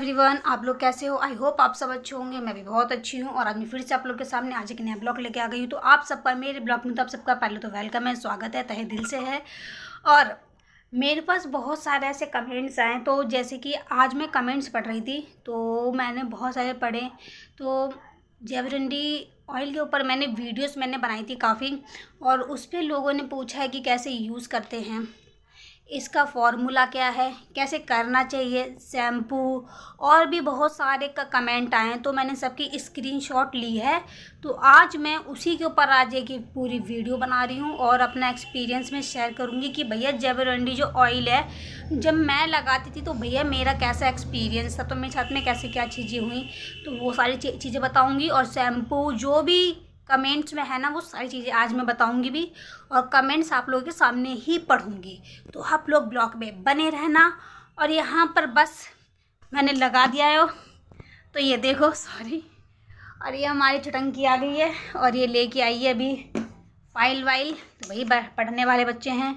Everyone, आप लोग कैसे हो? आई होप आप सब अच्छे होंगे। मैं भी बहुत अच्छी हूँ और आज मैं फिर से आप लोग के सामने आज एक नया ब्लॉग लेके आ गई हूँ। तो आप सबका मेरे ब्लॉग में तो आप सबका पहले तो वेलकम है, स्वागत है, तहे दिल से है। और मेरे पास बहुत सारे ऐसे कमेंट्स आए, तो जैसे कि आज मैं कमेंट्स पढ़ रही थी तो मैंने बहुत सारे पढ़े। तो जेवरंडी ऑयल के ऊपर मैंने बनाई थी काफ़ी, और उस पर लोगों ने पूछा है कि कैसे यूज़ करते हैं, इसका फॉर्मूला क्या है, कैसे करना चाहिए, शैम्पू, और भी बहुत सारे का कमेंट आए हैं। तो मैंने सबकी स्क्रीनशॉट ली है। तो आज मैं उसी के ऊपर आज एक पूरी वीडियो बना रही हूँ और अपना एक्सपीरियंस में शेयर करूँगी कि भैया जेवरंडी जो ऑयल है जब मैं लगाती थी तो भैया मेरा कैसा एक्सपीरियंस था, तो मेरे साथ में कैसे क्या चीज़ें हुई, तो वो सारी चीज़ें बताऊँगी। और शैम्पू जो भी कमेंट्स में है ना, वो सारी चीज़ें आज मैं बताऊंगी भी, और कमेंट्स आप लोगों के सामने ही पढ़ूंगी। तो आप लोग ब्लॉग में बने रहना। और यहाँ पर बस मैंने लगा दिया है, तो ये देखो, सॉरी। और ये हमारी चुटंकी आ गई है और ये लेके आई है अभी फाइल वाइल। तो भाई पढ़ने वाले बच्चे हैं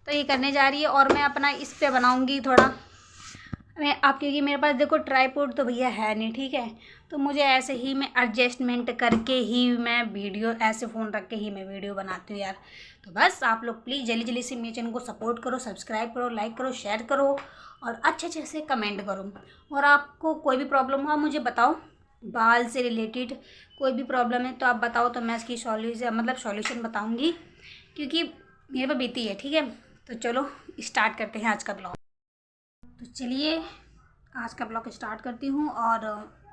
तो ये करने जा रही है, और मैं अपना इस पे बनाऊंगी थोड़ा। मैं आप, क्योंकि मेरे पास देखो ट्राईपोड तो भैया है नहीं, ठीक है, तो मुझे ऐसे ही मैं एडजस्टमेंट करके ही मैं वीडियो, ऐसे फ़ोन रख के ही मैं वीडियो बनाती हूँ यार। तो बस आप लोग प्लीज़ जल्दी जल्दी से मेरे चैनल को सपोर्ट करो, सब्सक्राइब करो, लाइक करो, शेयर करो और अच्छे अच्छे से कमेंट करो। और आपको कोई भी प्रॉब्लम हो मुझे बताओ, बाल से रिलेटेड कोई भी प्रॉब्लम है तो आप बताओ, तो मैं इसकी सॉल्यूशन बताऊँगी, क्योंकि मेरे पे बीती है। ठीक है, तो चलो स्टार्ट करते हैं आज का ब्लॉग। तो चलिए आज का ब्लॉग स्टार्ट करती हूँ। और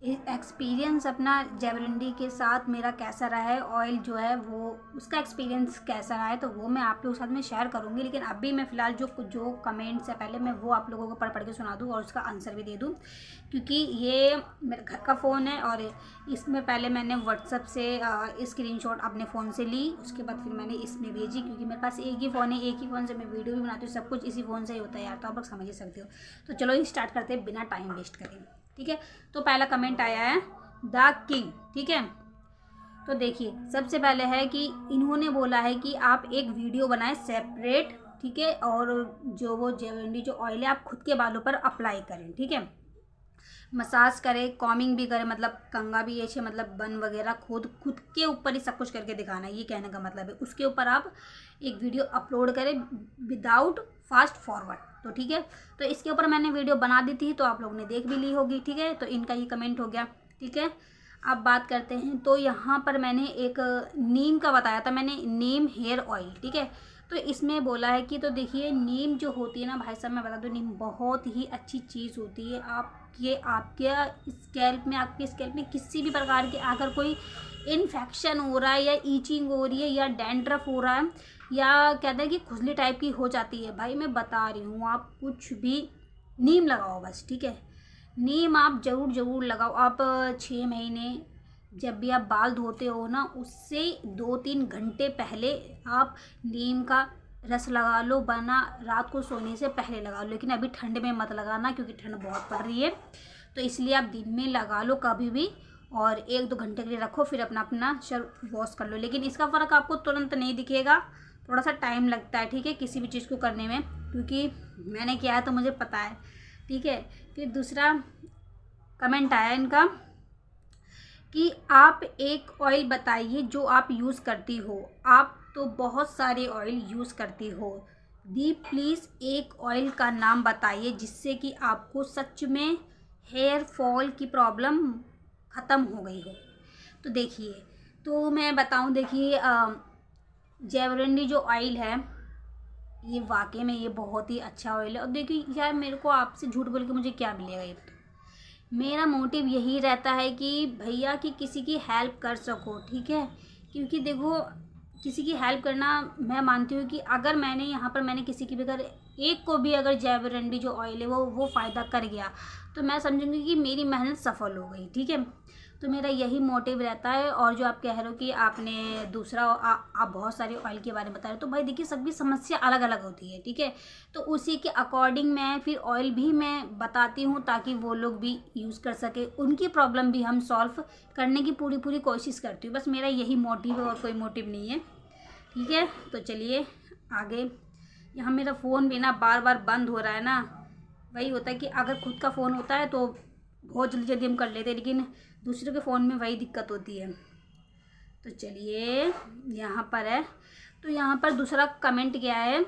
एक्सपीरियंस अपना जेवरंडी के साथ मेरा कैसा रहा है, ऑयल जो है वो उसका एक्सपीरियंस कैसा रहा है, तो वो मैं आप लोगों के साथ में शेयर करूँगी। लेकिन अभी मैं फ़िलहाल जो कमेंट्स है पहले मैं वो आप लोगों को पढ़ के सुना दूँ और उसका आंसर भी दे दूँ, क्योंकि ये मेरे घर का फ़ोन है और इसमें पहले मैंने व्हाट्सअप से स्क्रीनशॉट अपने फ़ोन से ली, उसके बाद फिर मैंने इसमें भेजी, क्योंकि मेरे पास एक ही फ़ोन है, एक ही फ़ोन से मैं वीडियो भी बनाती हूँ, सब कुछ इसी फ़ोन से ही होता है यार, तो आप लोग समझ ही सकते हो। तो चलो स्टार्ट करते हैं बिना टाइम वेस्ट करें। ठीक है, तो पहला कमेंट आया है द किंग। ठीक है, तो देखिए सबसे पहले है कि इन्होंने बोला है कि आप एक वीडियो बनाएं सेपरेट, ठीक है, और जो वो जेवरंडी जो ऑयल है आप खुद के बालों पर अप्लाई करें। ठीक है, मसाज करें, कॉमिंग भी करें, मतलब कंगा भी ऐसे, मतलब बन वगैरह खुद के ऊपर ही सब कुछ करके दिखाना है, ये कहने का मतलब है। उसके ऊपर आप एक वीडियो अपलोड करें विदाउट फास्ट फॉरवर्ड। तो ठीक है, तो इसके ऊपर मैंने वीडियो बना दी थी, तो आप लोगों ने देख भी ली होगी। ठीक है, तो इनका ये कमेंट हो गया। ठीक है, अब बात करते हैं। तो यहाँ पर मैंने एक नीम का बताया था, मैंने नीम हेयर ऑयल। ठीक है, तो इसमें बोला है कि, तो देखिए नीम जो होती है ना भाई साहब, मैं बता दूँ, नीम बहुत ही अच्छी चीज़ होती है। आपके स्कैल्प में किसी भी प्रकार के अगर कोई इन्फेक्शन हो रहा है या ईचिंग हो रही है या डैंड्रफ हो रहा है या कहते हैं कि खुजली टाइप की हो जाती है, भाई मैं बता रही हूँ, आप कुछ भी नीम लगाओ बस। ठीक है, नीम आप ज़रूर लगाओ। आप 6 महीने जब भी आप बाल धोते हो ना, उससे 2-3 घंटे पहले आप नीम का रस लगा लो, वरना रात को सोने से पहले लगा लो। लेकिन अभी ठंड में मत लगाना, क्योंकि ठंड बहुत पड़ रही है, तो इसलिए आप दिन में लगा लो कभी भी, और 1-2 घंटे के लिए रखो, फिर अपना शर वॉश कर लो। लेकिन इसका फ़र्क आपको तुरंत नहीं दिखेगा, थोड़ा सा टाइम लगता है। ठीक है, किसी भी चीज़ को करने में, क्योंकि मैंने किया है तो मुझे पता है। ठीक है, फिर दूसरा कमेंट आया इनका कि आप एक ऑयल बताइए जो आप यूज़ करती हो, आप तो बहुत सारे ऑयल यूज़ करती हो, दी प्लीज़ एक ऑयल का नाम बताइए जिससे कि आपको सच में हेयर फॉल की प्रॉब्लम ख़त्म हो गई हो। तो देखिए, तो मैं बताऊं, देखिए जेवरंडी जो ऑयल है ये वाकई में ये बहुत ही अच्छा ऑयल है। और देखिए यार, मेरे को आपसे झूठ बोल के मुझे क्या मिलेगा, ये मेरा मोटिव यही रहता है कि भैया कि किसी की हेल्प कर सको। ठीक है, क्योंकि देखो किसी की हेल्प करना, मैं मानती हूँ कि अगर मैंने यहाँ पर मैंने किसी की भी अगर एक को भी अगर जेवरंडी जो ऑयल है वो फ़ायदा कर गया, तो मैं समझूंगी कि मेरी मेहनत सफल हो गई। ठीक है, तो मेरा यही मोटिव रहता है। और जो आप कह रहे हो कि आपने दूसरा आप बहुत सारे ऑयल के बारे में बता रहे हो, तो भाई देखिए सबकी समस्या अलग अलग होती है। ठीक है, तो उसी के अकॉर्डिंग मैं फिर ऑयल भी मैं बताती हूँ, ताकि वो लोग भी यूज़ कर सके, उनकी प्रॉब्लम भी हम सॉल्व करने की पूरी कोशिश करती हूँ। बस मेरा यही मोटिव है और कोई मोटिव नहीं है। ठीक है, तो चलिए आगे। यहाँ मेरा फ़ोन भी ना बार बार बंद हो रहा है ना, वही होता है कि अगर खुद का फ़ोन होता है तो बहुत जल्दी जल्दी हम कर लेते हैं, लेकिन दूसरे के फ़ोन में वही दिक्कत होती है। तो चलिए यहाँ पर है, तो यहाँ पर दूसरा कमेंट क्या है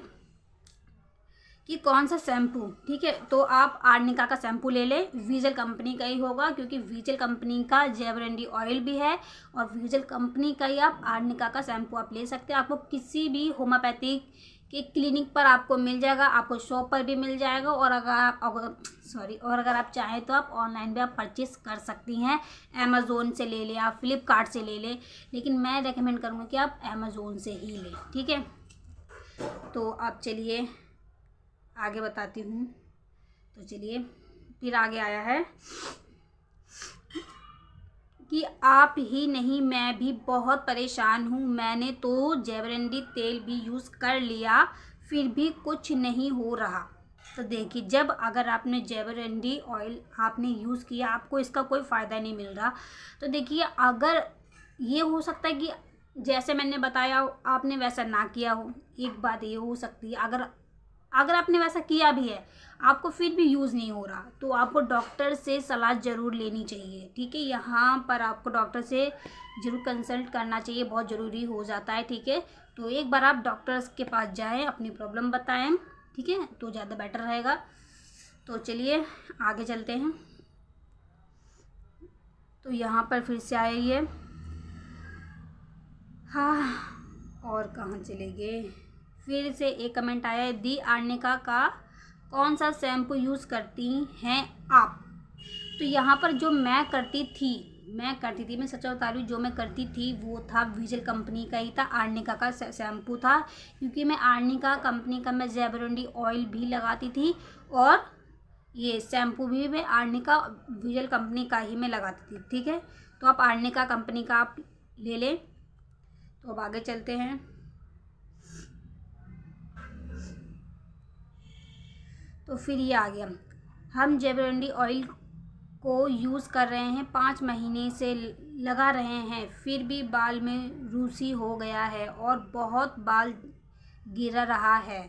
कि कौन सा शैम्पू, ठीक है, तो आप आर्निका का शैम्पू ले लें, वीजल कंपनी का ही होगा, क्योंकि वीजल कंपनी का जेवरंडी ऑयल भी है और वीजल कंपनी का ही आप आर्निका का शैम्पू आप ले सकते हैं। आपको किसी भी होम्योपैथिक के क्लिनिक पर आपको मिल जाएगा, आपको शॉप पर भी मिल जाएगा, और अगर आप चाहें तो आप ऑनलाइन भी आप परचेस कर सकती हैं। अमेज़ोन से ले लें, आप फ्लिपकार्ट से ले लें, लेकिन मैं रेकमेंड करूँगी कि आप अमेज़ोन से ही लें, ठीक है। तो आप चलिए आगे बताती हूँ। तो चलिए फिर आगे आया है कि आप ही नहीं, मैं भी बहुत परेशान हूँ, मैंने तो जेवरंडी तेल भी यूज़ कर लिया फिर भी कुछ नहीं हो रहा। तो देखिए, जब अगर आपने जेवरंडी ऑयल आपने यूज़ किया, आपको इसका कोई फ़ायदा नहीं मिल रहा, तो देखिए अगर ये हो सकता है कि जैसे मैंने बताया आपने वैसा ना किया हो। एक बात ये हो सकती है, अगर आपने वैसा किया भी है, आपको फिर भी यूज़ नहीं हो रहा, तो आपको डॉक्टर से सलाह ज़रूर लेनी चाहिए, ठीक है। यहाँ पर आपको डॉक्टर से ज़रूर कंसल्ट करना चाहिए, बहुत ज़रूरी हो जाता है, ठीक है। तो एक बार आप डॉक्टर्स के पास जाएं, अपनी प्रॉब्लम बताएं, ठीक है, तो ज़्यादा बेटर रहेगा। तो चलिए आगे चलते हैं। तो यहाँ पर फिर से आया ये, हाँ, और कहाँ चले गए, फिर से एक कमेंट आया है, दी आर्निका का कौन सा शैम्पू यूज़ करती हैं आप। तो यहाँ पर जो मैं करती थी, मैं सच बता रही हूँ, जो मैं करती थी वो था वीजल कंपनी का ही था, आर्निका का शैम्पू था, क्योंकि मैं आर्निका कंपनी का मैं जेवरंडी ऑयल भी लगाती थी और ये शैम्पू भी मैं आर्निका वीजल कंपनी का ही मैं लगाती थी, ठीक है। तो आप आर्निका कंपनी का आप ले लें। तो अब आगे चलते हैं। तो फिर ये आ गया, हम जेवरंडी ऑयल को यूज़ कर रहे हैं, 5 महीने से लगा रहे हैं, फिर भी बाल में रूसी हो गया है और बहुत बाल गिर रहा है,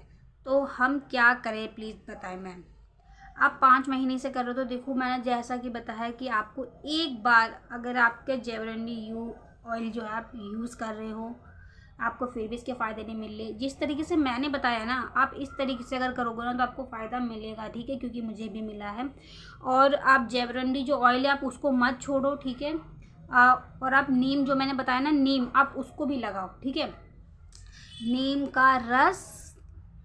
तो हम क्या करें प्लीज़ बताएं मैम। आप 5 महीने से कर रहे हो, तो देखो मैंने जैसा कि बताया कि आपको एक बार अगर आपके जेवरंडी ऑयल जो है आप यूज़ कर रहे हो, आपको फिर भी इसके फ़ायदे नहीं मिल रहे, जिस तरीके से मैंने बताया ना, आप इस तरीके से अगर करोगे ना तो आपको फ़ायदा मिलेगा, ठीक है, क्योंकि मुझे भी मिला है। और आप जेवरंडी जो ऑयल है आप उसको मत छोड़ो, ठीक है। और आप नीम, जो मैंने बताया ना नीम, आप उसको भी लगाओ, ठीक है। नीम का रस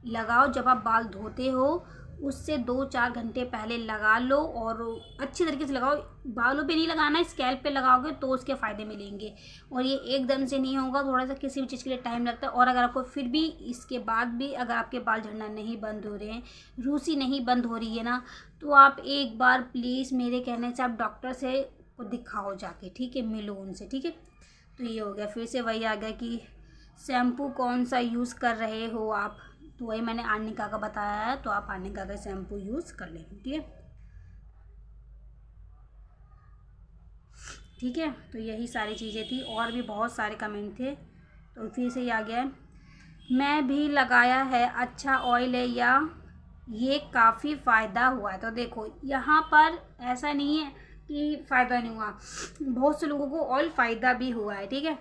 लगाओ जब आप बाल धोते हो, उससे 2-4 घंटे पहले लगा लो और अच्छी तरीके से लगाओ। बालों पे नहीं लगाना है, स्कैल्प पे लगाओगे तो उसके फ़ायदे मिलेंगे। और ये एकदम से नहीं होगा, थोड़ा सा किसी भी चीज़ के लिए टाइम लगता है। और अगर आपको फिर भी इसके बाद भी अगर आपके बाल झड़ना नहीं बंद हो रहे हैं, रूसी नहीं बंद हो रही है ना, तो आप एक बार प्लीज़ मेरे कहने से आप डॉक्टर से को दिखाओ जाके, ठीक है, मिलो उनसे, ठीक है। तो ये हो गया, फिर से वही आ गया कि शैम्पू कौन सा यूज़ कर रहे हो आप, तो वही मैंने आर्निका का बताया है, तो आप आर्निका का शैम्पू यूज़ कर लें, ठीक है। ठीक है, तो यही सारी चीज़ें थी, और भी बहुत सारे कमेंट थे। तो फिर से ये आ गया है, मैं भी लगाया है, अच्छा ऑयल है या ये काफ़ी फ़ायदा हुआ है। तो देखो यहाँ पर ऐसा नहीं है कि फ़ायदा नहीं हुआ, बहुत से लोगों को ऑयल फ़ायदा भी हुआ है, ठीक है।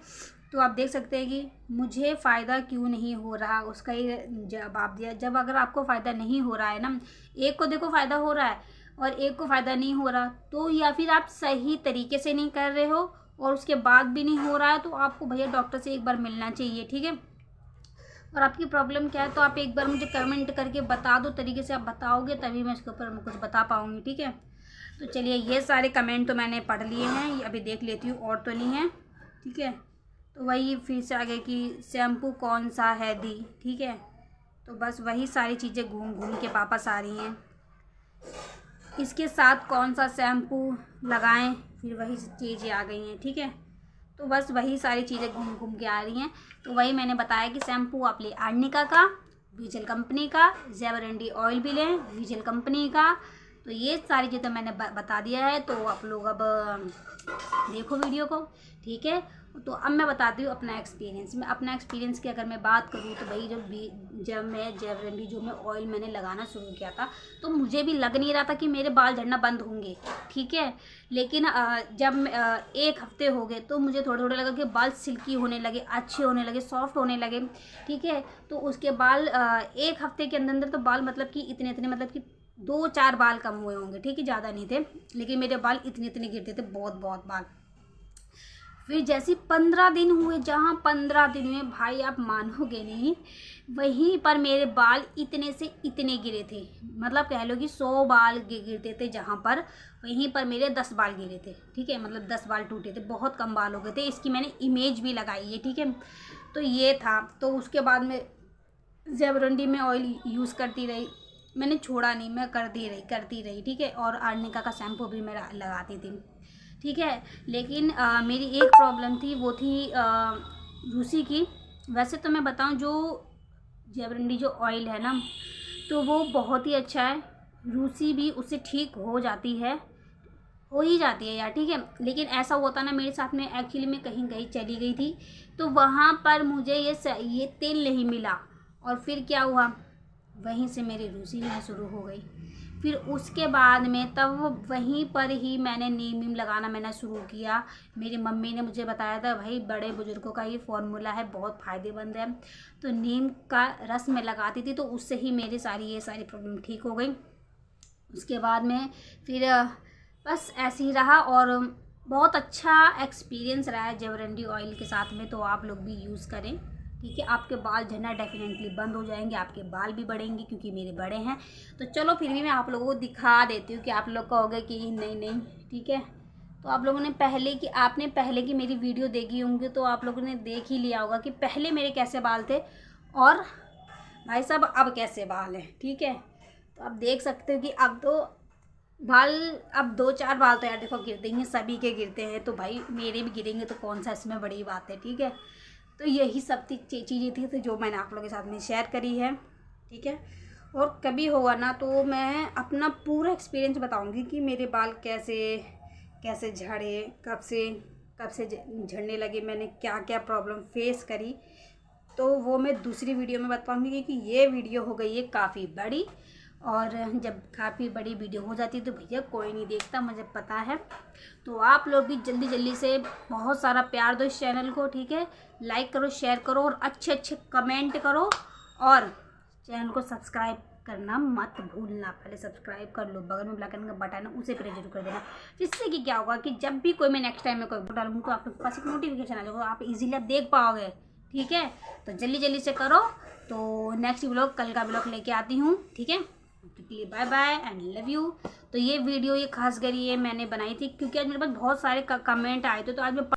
तो आप देख सकते हैं कि मुझे फ़ायदा क्यों नहीं हो रहा, उसका ही जवाब दिया। जब अगर आपको फ़ायदा नहीं हो रहा है ना, एक को देखो फ़ायदा हो रहा है और एक को फ़ायदा नहीं हो रहा, तो या फिर आप सही तरीके से नहीं कर रहे हो और उसके बाद भी नहीं हो रहा है, तो आपको भैया डॉक्टर से एक बार मिलना चाहिए, ठीक है। और आपकी प्रॉब्लम क्या है तो आप एक बार मुझे कमेंट करके बता दो, तरीके से आप बताओगे तभी मैं इसके ऊपर कुछ बता पाऊँगी, ठीक है। तो चलिए, ये सारे कमेंट तो मैंने पढ़ लिए हैं, ये अभी देख लेती हूँ और तो नहीं है, ठीक है। तो वही फिर से आगे कि शैम्पू कौन सा है दी, ठीक है। तो बस वही सारी चीज़ें घूम घूम के वापस आ रही हैं, इसके साथ कौन सा शैम्पू लगाएं, फिर वही चीज़ें आ गई हैं, ठीक है। तो बस वही सारी चीज़ें घूम घूम के आ रही हैं। तो वही मैंने बताया कि शैम्पू आप ले आर्निका का, वीजल कंपनी का, जेवरंडी ऑयल भी लें वीजल कंपनी का, तो ये सारी चीज़ें मैंने बता दिया है, तो आप लोग अब देखो वीडियो को, ठीक है। तो अब मैं बताती हूँ अपना एक्सपीरियंस। मैं अपना एक्सपीरियंस की अगर मैं बात करूँ तो भाई जब मैं जेवरंडी जो मैं ऑयल मैंने लगाना शुरू किया था, तो मुझे भी लग नहीं रहा था कि मेरे बाल झड़ना बंद होंगे, ठीक है। लेकिन जब 1 हफ्ते हो गए तो मुझे थोड़े थोड़े लगा कि बाल सिल्की होने लगे, अच्छे होने लगे, सॉफ्ट होने लगे, ठीक है। तो उसके बाल 1 हफ्ते के अंदर तो बाल मतलब कि इतने इतने, मतलब कि 2-4 बाल कम हुए होंगे, ठीक है, ज़्यादा नहीं थे, लेकिन मेरे बाल इतने इतने गिरते थे, बहुत बहुत बाल। फिर जैसे 15 दिन हुए, जहाँ 15 दिन में भाई आप मानोगे नहीं, वहीं पर मेरे बाल इतने से इतने गिरे थे, मतलब कह लो कि 100 बाल गिरते थे जहाँ पर, वहीं पर मेरे 10 बाल गिरे थे, ठीक है, मतलब 10 बाल टूटे थे, बहुत कम बाल हो गए थे। इसकी मैंने इमेज भी लगाई है, ठीक है। तो ये था। तो उसके बाद में जेवरंडी में ऑयल यूज़ करती रही, मैंने छोड़ा नहीं, मैं करती रही, ठीक है। और आर्निका का शैम्पू भी मैं लगाती थी, ठीक है। लेकिन मेरी एक प्रॉब्लम थी, वो थी रूसी की। वैसे तो मैं बताऊं, जो जेवरंडी जो ऑयल है ना, तो वो बहुत ही अच्छा है, रूसी भी उससे ठीक हो जाती है, हो ही जाती है यार, ठीक है। लेकिन ऐसा होता ना मेरे साथ में, एक्चुअली मैं कहीं चली गई थी, तो वहाँ पर मुझे ये तेल नहीं मिला, और फिर क्या हुआ, वहीं से मेरी रूसी होना शुरू हो गई। फिर उसके बाद में तब वहीं पर ही मैंने नीम लगाना मैंने शुरू किया। मेरी मम्मी ने मुझे बताया था, भाई बड़े बुजुर्गों का ये फॉर्मूला है, बहुत फ़ायदेमंद है। तो नीम का रस मैं लगाती थी, तो उससे ही मेरी ये सारी प्रॉब्लम ठीक हो गई। उसके बाद में फिर बस ऐसे ही रहा, और बहुत अच्छा एक्सपीरियंस रहा है जेवरंडी ऑयल के साथ में। तो आप लोग भी यूज़ करें, ठीक है। आपके बाल झड़ना डेफिनेटली बंद हो जाएंगे, आपके बाल भी बढ़ेंगे, क्योंकि मेरे बड़े हैं। तो चलो फिर भी मैं आप लोगों को दिखा देती हूँ, कि आप लोग कहोगे कि नहीं, ठीक है। तो आप लोगों ने आपने पहले की मेरी वीडियो देखी होंगी, तो आप लोगों ने देख ही लिया होगा कि पहले मेरे कैसे बाल थे, और भाई साहब अब कैसे बाल हैं, ठीक है। तो आप देख सकते हो कि अब तो बाल, अब 2-4 बाल तो यार देखो गिरते ही, सभी के गिरते हैं, तो भाई मेरे भी गिरेंगे, तो कौन सा इसमें बड़ी बात है, ठीक है। तो यही सब चीज़ें थी, तो जो मैंने आप लोगों के साथ में शेयर करी है, ठीक है। और कभी होगा ना तो मैं अपना पूरा एक्सपीरियंस बताऊंगी कि मेरे बाल कैसे झड़े, कब से झड़ने लगे, मैंने क्या क्या प्रॉब्लम फेस करी, तो वो मैं दूसरी वीडियो में बताऊंगी। क्योंकि ये वीडियो हो गई है काफ़ी बड़ी, और जब काफ़ी बड़ी वीडियो हो जाती है तो भैया कोई नहीं देखता, मुझे पता है। तो आप लोग भी जल्दी से बहुत सारा प्यार दो इस चैनल को, ठीक है। लाइक करो, शेयर करो, और अच्छे कमेंट करो, और चैनल को सब्सक्राइब करना मत भूलना। पहले सब्सक्राइब कर लो, बगल में ब्लैक कलर का बटन है उसे प्रेस जरूर कर देना, जिससे कि क्या होगा कि जब भी कोई मैं नेक्स्ट टाइम में कोई वीडियो डालूंगी तो आप लोग के पास एक नोटिफिकेशन आ जाएगा, आप इजीली देख पाओगे, ठीक है। तो जल्दी से करो। तो नेक्स्ट व्लॉग, कल का व्लॉग लेके आती हूँ, ठीक है। Bye bye and love you. तो ये वीडियो, ये खास कर ये मैंने बनाई थी क्योंकि आज मेरे पास बहुत सारे कमेंट आए थे, तो आज मैं